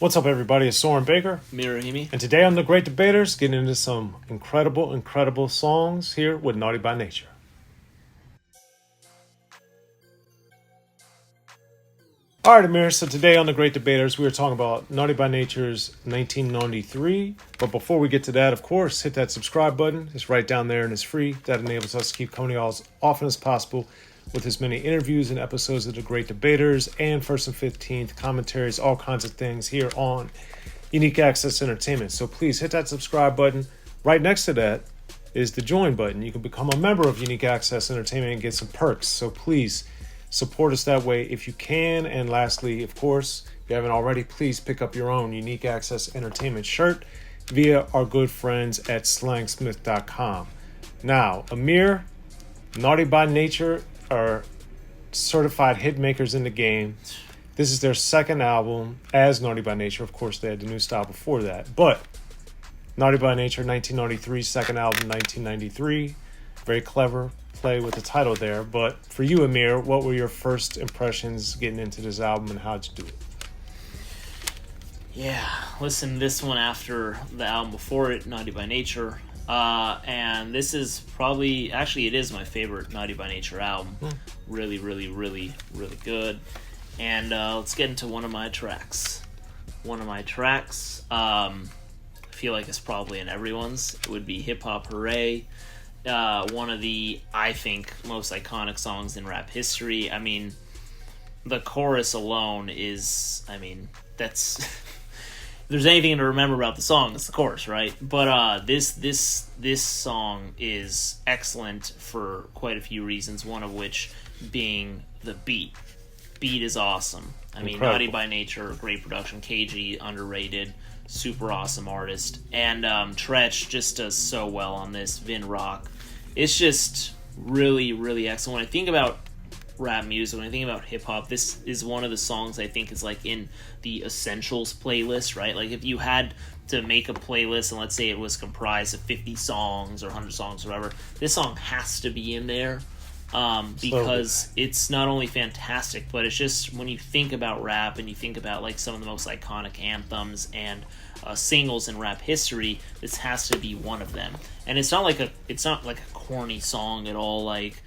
What's up, everybody? It's Soren Baker. Mirahimi. And today on The Great Debaters, getting into some incredible songs here with Naughty by Nature. All right, Amir, so today on The Great Debaters, we were talking about Naughty by Nature's 1993. But before we get to that, of course, hit that subscribe button. It's right down there and it's free. That enables us to keep coming to y'all as often as possible with as many interviews and episodes of The Great Debaters and First and 15th commentaries, all kinds of things here on Unique Access Entertainment. So please hit that subscribe button. Right next to that is the join button. You can become a member of Unique Access Entertainment and get some perks. So please support us that way if you can. And lastly, of course, if you haven't already, please pick up your own Unique Access Entertainment shirt via our good friends at slangsmith.com. Now, Amir, Naughty by Nature are certified hit makers in the game. This is their second album as Naughty by Nature. Of course, they had the new style before that. But Naughty by Nature, 1993, second album, 1993. Very clever play with the title there. But for you, Amir, what were your first impressions getting into this album and how'd you do it? Yeah, listen, this one after the album before it, Naughty by Nature. And this is probably, actually it is my favorite Naughty by Nature album. Really good. And let's get into one of my tracks. I feel like it's probably in everyone's. It would be Hip Hop Hooray. One of the, I think, most iconic songs in rap history. I mean, the chorus alone is, that's... If there's anything to remember about the song, it's the chorus, right? But this song is excellent for quite a few reasons, one of which being the beat. Beat is awesome. Incredible. Naughty by Nature, great production. KG, underrated, super awesome artist. And Treach just does so well on this. Vin Rock. It's just really excellent. When I think about rap music, when I think about hip-hop, this is one of the songs I think is like in the essentials playlist, right? Like if you had to make a playlist and let's say it was comprised of 50 songs or 100 songs or whatever, this song has to be in there because it's not only fantastic, but it's just, when you think about rap and you think about like some of the most iconic anthems and singles in rap history, this has to be one of them. And it's not like a corny song at all, like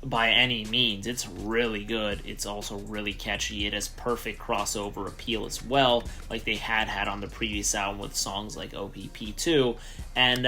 by any means. It's really good. It's also really catchy. It has perfect crossover appeal as well, like they had on the previous album with songs like OPP2. And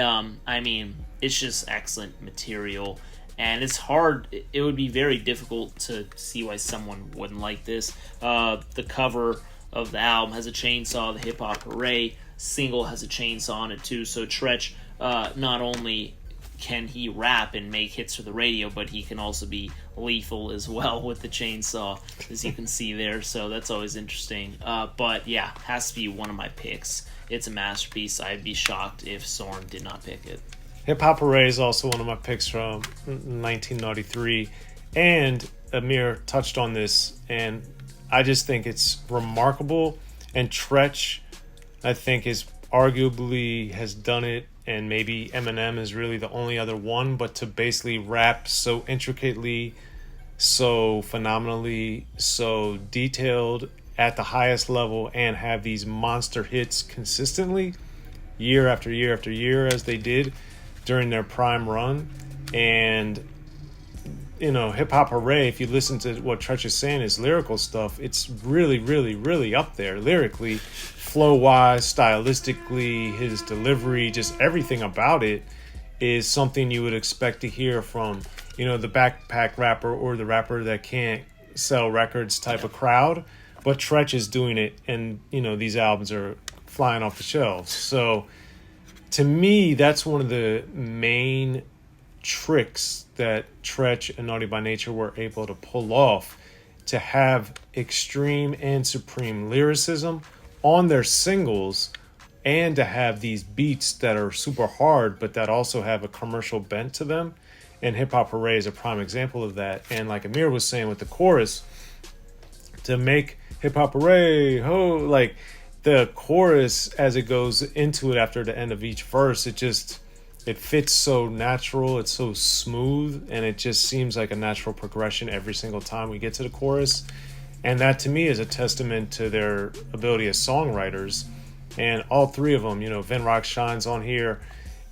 it's just excellent material. And it's hard. It would be very difficult to see why someone wouldn't like this. The cover of the album has a chainsaw. The Hip Hop Hooray single has a chainsaw on it too. So Treach, not only can he rap and make hits for the radio, but he can also be lethal as well with the chainsaw, as you can see there. So that's always interesting. But yeah, has to be one of my picks. It's a masterpiece. I'd be shocked if Soren did not pick it. Hip Hop Hooray is also one of my picks from 1993. And Amir touched on this, and I just think it's remarkable. And Treach, I think, is arguably has done it, and maybe Eminem is really the only other one, but to basically rap so intricately, so phenomenally, so detailed at the highest level, and have these monster hits consistently year after year after year as they did during their prime run. And Hip Hop Hooray, if you listen to what Treach is saying, his lyrical stuff, it's really up there lyrically, flow-wise, stylistically, his delivery, just everything about it is something you would expect to hear from, the backpack rapper or the rapper that can't sell records type of crowd. But Treach is doing it, and, these albums are flying off the shelves. So, to me, that's one of the main tricks that Treach and Naughty by Nature were able to pull off, to have extreme and supreme lyricism on their singles, and to have these beats that are super hard but that also have a commercial bent to them. And Hip Hop Hooray is a prime example of that. And like Amir was saying with the chorus, to make Hip Hop Hooray, ho, like the chorus as it goes into it after the end of each verse, it fits so natural, it's so smooth, and it just seems like a natural progression every single time we get to the chorus. And that to me is a testament to their ability as songwriters. And all three of them, Vin Rock shines on here.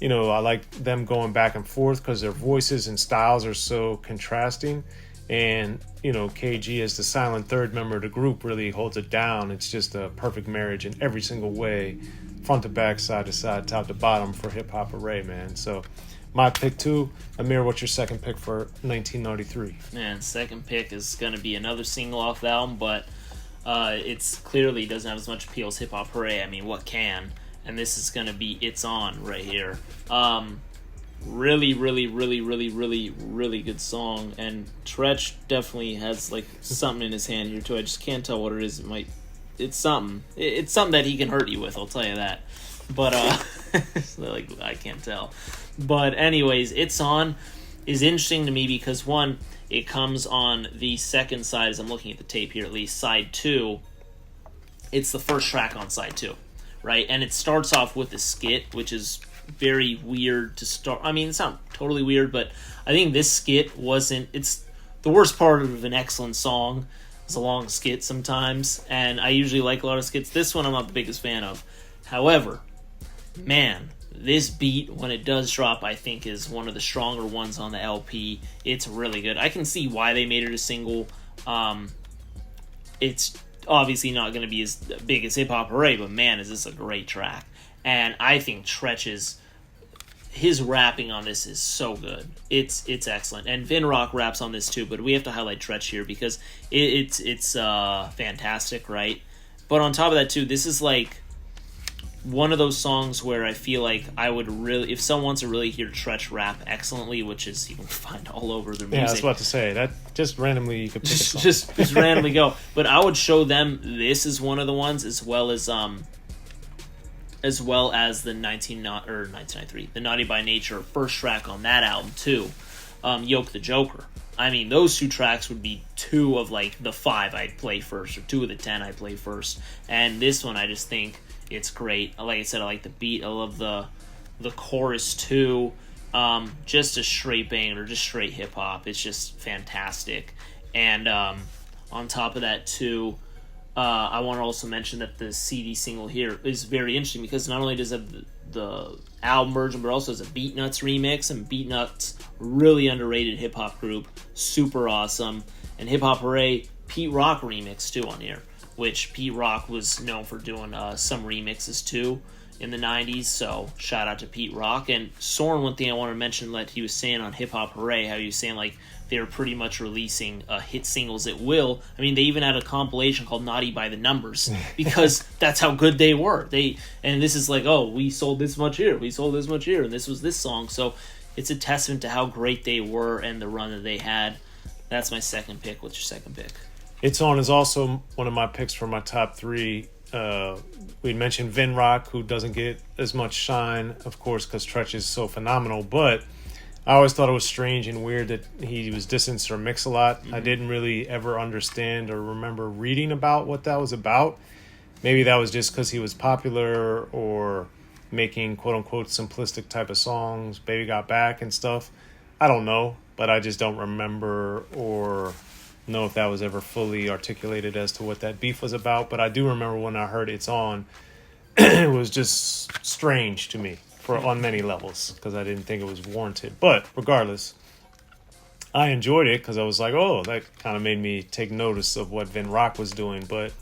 I like them going back and forth because their voices and styles are so contrasting. And, KG as the silent third member of the group really holds it down. It's just a perfect marriage in every single way, front to back, side to side, top to bottom for Hip Hop Hooray, man. So my pick 2. Amir, what's your second pick for 1993? Man, second pick is going to be another single off the album, but it's clearly doesn't have as much appeal as Hip Hop Hooray. I mean, what can? And this is going to be It's On right here. Really, really, really, really, really, really good song. And Tretch definitely has like something in his hand here too. I just can't tell what it is. It's something. It's something that he can hurt you with. I'll tell you that. But like I can't tell. But anyways, It's On is interesting to me because one, it comes on the second side. As I'm looking at the tape here, at least side 2. It's the first track on side 2, right? And it starts off with a skit, which is very weird to start. I mean, it's not totally weird, but I think this skit wasn't. It's the worst part of an excellent song. It's a long skit sometimes, and I usually like a lot of skits. This one I'm not the biggest fan of. However, man, this beat, when it does drop, I think is one of the stronger ones on the LP. It's really good. I can see why they made it a single. It's obviously not going to be as big as Hip Hop Hooray, but man, is this a great track. And I think Tretch's his rapping on this is so good. It's excellent. And Vin Rock raps on this too, but we have to highlight Tretch here because it's fantastic, right? But on top of that too, this is like one of those songs where I feel like I would really, if someone wants to really hear Tretch rap excellently, which is you can find all over their music. Yeah, I was about to say that. Just randomly you could pick a song. Just randomly go. But I would show them this is one of the ones, as well as the 1993, the Naughty by Nature first track on that album too, Yoke the Joker. I mean, those two tracks would be 2 of like the 5 I'd play first, or 2 of the 10 I'd play first. And this one, I just think it's great. Like I said, I like the beat. I love the chorus too. Just a straight banger, just straight hip hop. It's just fantastic. And on top of that too, I want to also mention that the CD single here is very interesting because not only does it have the album version, but also has a Beatnuts remix, and Beatnuts, really underrated hip hop group, super awesome. And Hip Hop Hooray, Pete Rock remix too on here, which Pete Rock was known for doing some remixes too in the 90s, so shout out to Pete Rock. And Soren, one thing I want to mention that he was saying on Hip Hop Hooray, how he was saying like they were pretty much releasing hit singles at will. I mean, they even had a compilation called Naughty by the Numbers because that's how good they were. And this is like, oh, we sold this much here, we sold this much here, and this was this song. So it's a testament to how great they were and the run that they had. That's my second pick. What's your second pick? It's On is also one of my picks for my top 3. We mentioned Vin Rock, who doesn't get as much shine, of course, because Tretch is so phenomenal, but I always thought it was strange and weird that he was dissing Sir Mix-a-Lot. I didn't really ever understand or remember reading about what that was about. Maybe that was just because he was popular or making quote-unquote simplistic type of songs, Baby Got Back and stuff. I don't know, but I just don't remember or know if that was ever fully articulated as to what that beef was about. But I do remember when I heard It's On, it was just strange to me on many levels because I didn't think it was warranted. But regardless, I enjoyed it because I was like, oh, that kind of made me take notice of what Vin Rock was doing. But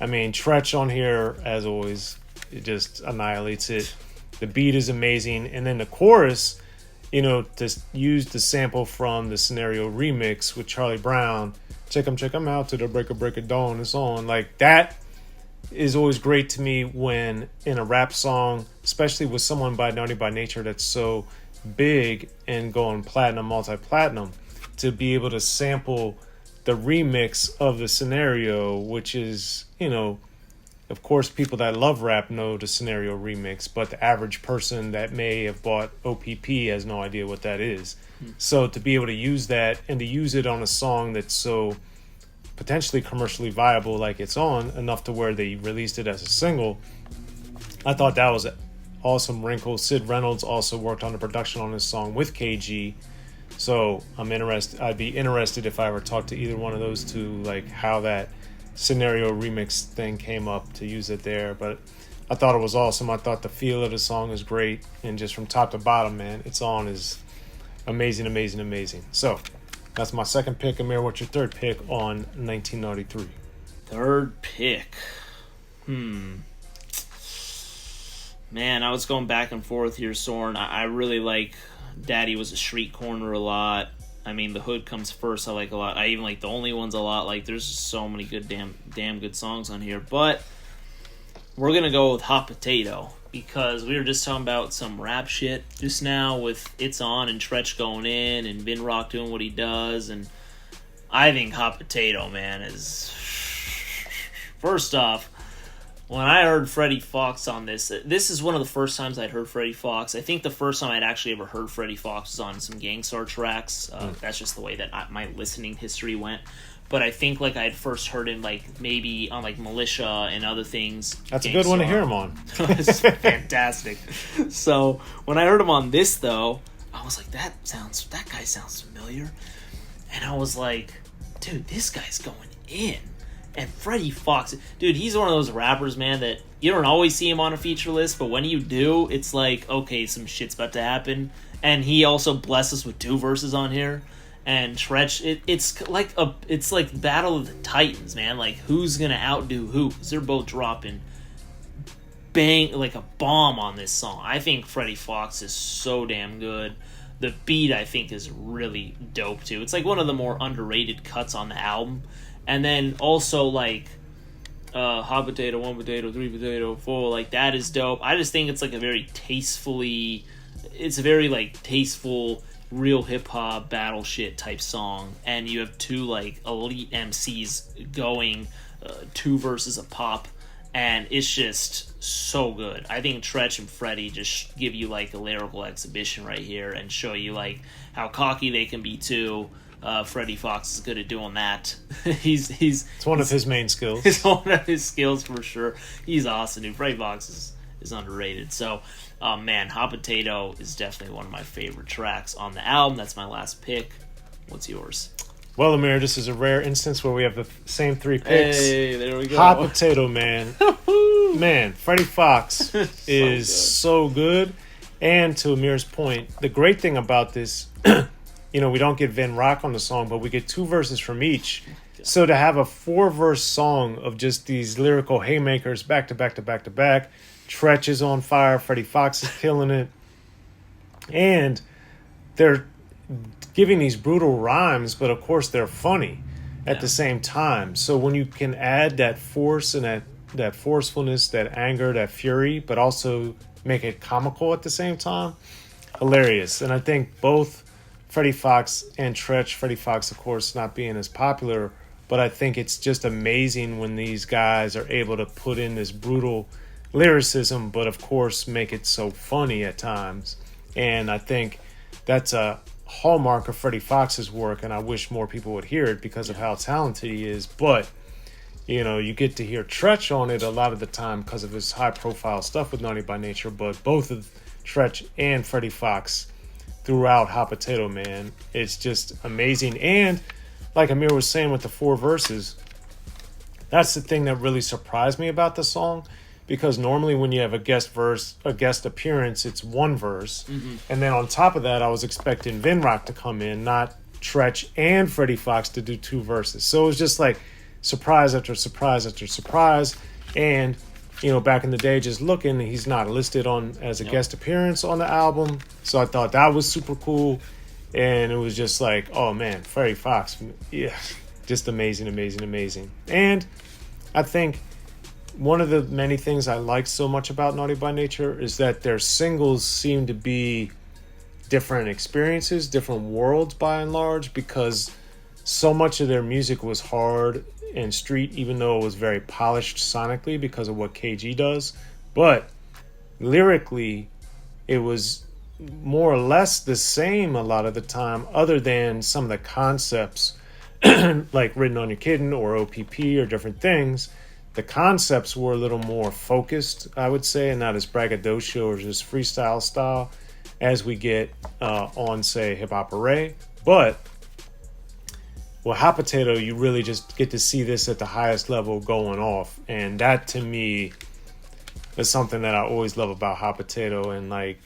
I mean, Tretch on here, as always, it just annihilates it. The beat is amazing, and then the chorus, to use the sample from the Scenario remix with Charlie Brown, check 'em out to the break of dawn, it's on. Like, that is always great to me when in a rap song, especially with someone by Naughty by Nature that's so big and going platinum, multi-platinum, to be able to sample the remix of the Scenario, which is, of course, people that love rap know the Scenario remix, but the average person that may have bought OPP has no idea what that is. So to be able to use that and to use it on a song that's so potentially commercially viable, like It's On, enough to where they released it as a single, I thought that was an awesome wrinkle. Sid Reynolds also worked on the production on this song with KG. So I'm interested. I'd be interested if I ever talked to either one of those two, like how that scenario remix thing came up to use it there. But I thought it was awesome. I thought the feel of the song is great, and just from top to bottom, man, it's on is amazing, amazing, amazing. So that's my second pick. Amir, what's your third pick on 1993? Third pick. Man, I was going back and forth here, Soren. I really like Daddy Was a Street Corner a lot. I mean, The Hood Comes First I like a lot. I even like The Only Ones a lot. Like, there's just so many good, damn good songs on here. But we're going to go with Hot Potato, because we were just talking about some rap shit just now with It's On and Tretch going in and Vin Rock doing what he does. And I think Hot Potato, man, is... First off, when I heard Freddie Fox on this is one of the first times I'd heard Freddie Fox. I think the first time I'd actually ever heard Freddie Fox was on some Gang Starr tracks. That's just the way that my listening history went. But I think like I had first heard him like maybe on like Militia and other things. That's Gang a good one to hear him on. It's fantastic. So when I heard him on this though, I was like, that guy sounds familiar. And I was like, dude, this guy's going in. And Freddie Fox, dude, he's one of those rappers, man, that you don't always see him on a feature list, but when you do, it's like, okay, some shit's about to happen. And he also blessed us with 2 verses on here. And Tretch, it's like Battle of the Titans, man. Like, who's gonna outdo who? Because they're both dropping bang like a bomb on this song. I think Freddie Fox is so damn good. The beat, I think, is really dope too. It's like one of the more underrated cuts on the album. And then also like Hot Potato, 1 Potato, 3 Potato, 4, like that is dope. I just think it's like a very tasteful, real hip hop battle shit type song. And you have 2 like elite MCs going 2 verses a pop, and it's just so good. I think Tretch and Freddie just give you like a lyrical exhibition right here and show you like how cocky they can be too. Freddie Fox is good at doing that. It's one of his main skills. It's one of his skills for sure. He's awesome, dude. Freddie Fox is underrated. So, man, Hot Potato is definitely one of my favorite tracks on the album. That's my last pick. What's yours? Well, Amir, this is a rare instance where we have the same 3 picks. Hey, there we go. Hot Potato, man. Man, Freddie Fox is so good. And to Amir's point, the great thing about this... You know, we don't get Vin Rock on the song, but we get 2 verses from each. So to have a 4-verse song of just these lyrical haymakers back to back to back to back, Tretch is on fire, Freddie Fox is killing it, and they're giving these brutal rhymes, but of course they're funny at the same time. So when you can add that force and that forcefulness, that anger, that fury, but also make it comical at the same time, hilarious. And I think both Freddie Fox and Tretch, Freddie Fox, of course, not being as popular, but I think it's just amazing when these guys are able to put in this brutal lyricism, but of course make it so funny at times. And I think that's a hallmark of Freddie Fox's work, and I wish more people would hear it because of how talented he is. But, you know, you get to hear Tretch on it a lot of the time because of his high-profile stuff with Naughty by Nature, but both of Tretch and Freddie Fox throughout Hot Potato, man, it's just amazing. And like Amir was saying with the 4 verses, that's the thing that really surprised me about the song, because normally when you have a guest appearance, it's 1 verse, and then on top of that, I was expecting Vin Rock to come in, not Tretch and Freddie Fox to do 2 verses. So it was just like surprise after surprise after surprise. And you know, back in the day, just looking, he's not listed on as a guest appearance on the album. So I thought that was super cool. And it was just like, oh man, Freddie Fox, yeah, just amazing, amazing, amazing. And I think one of the many things I like so much about Naughty by Nature is that their singles seem to be different experiences, different worlds by and large, because so much of their music was hard and street, even though it was very polished sonically because of what KG does. But lyrically, it was more or less the same a lot of the time, other than some of the concepts like Written on Your Kitten or OPP or different things. The concepts were a little more focused, I would say, and not as braggadocio or just freestyle style. as we get on, say, Hip Hop Array. But with Hot Potato, you really just get to see this at the highest level going off. And that, to me, is something that I always love about Hot Potato. And, like,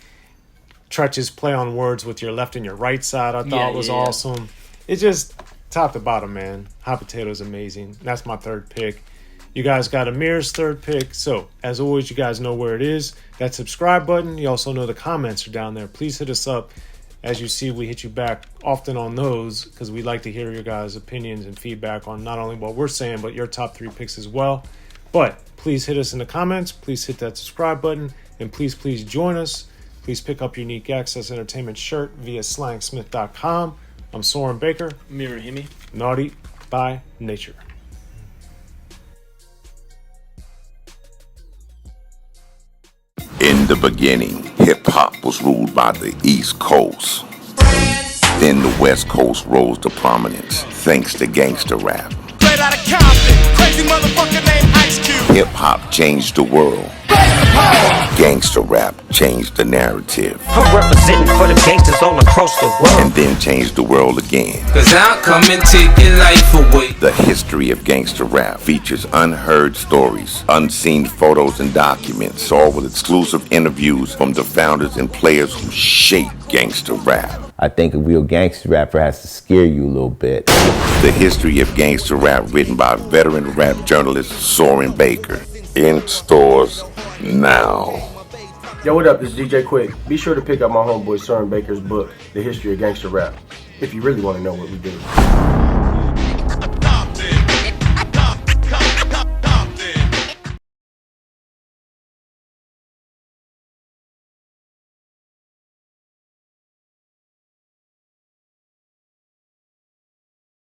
Treach's play on words with your left and your right side, I thought was awesome. It's just top to bottom, man. Hot Potato is amazing. That's my third pick. You guys got Amir's third pick. So, as always, you guys know where it is. That subscribe button. You also know the comments are down there. Please hit us up. As you see, we hit you back often on those because we like to hear your guys' opinions and feedback on not only what we're saying, but your top 3 picks as well. But please hit us in the comments. Please hit that subscribe button. And please join us. Please pick up your Unique Access Entertainment shirt via slangsmith.com. I'm Soren Baker. Amir Rahimi. Naughty by nature. In the beginning, hip-hop was ruled by the East Coast. Then the West Coast rose to prominence thanks to gangster rap. Straight out of Compton, crazy motherfucker named Ice Cube. Hip-hop changed the world. Gangster rap changed the narrative. I'm representing for the gangsters all across the world. And then changed the world again. Cause I'll come and take your life away. The history of gangster rap features unheard stories, unseen photos and documents, all with exclusive interviews from the founders and players who shaped gangster rap. I think a real gangster rapper has to scare you a little bit. The history of gangster rap written by veteran rap journalist Soren Baker. In stores now. Yo, what up? This is DJ Quick. Be sure to pick up my homeboy Soren Baker's book, The History of Gangster Rap, if you really want to know what we do.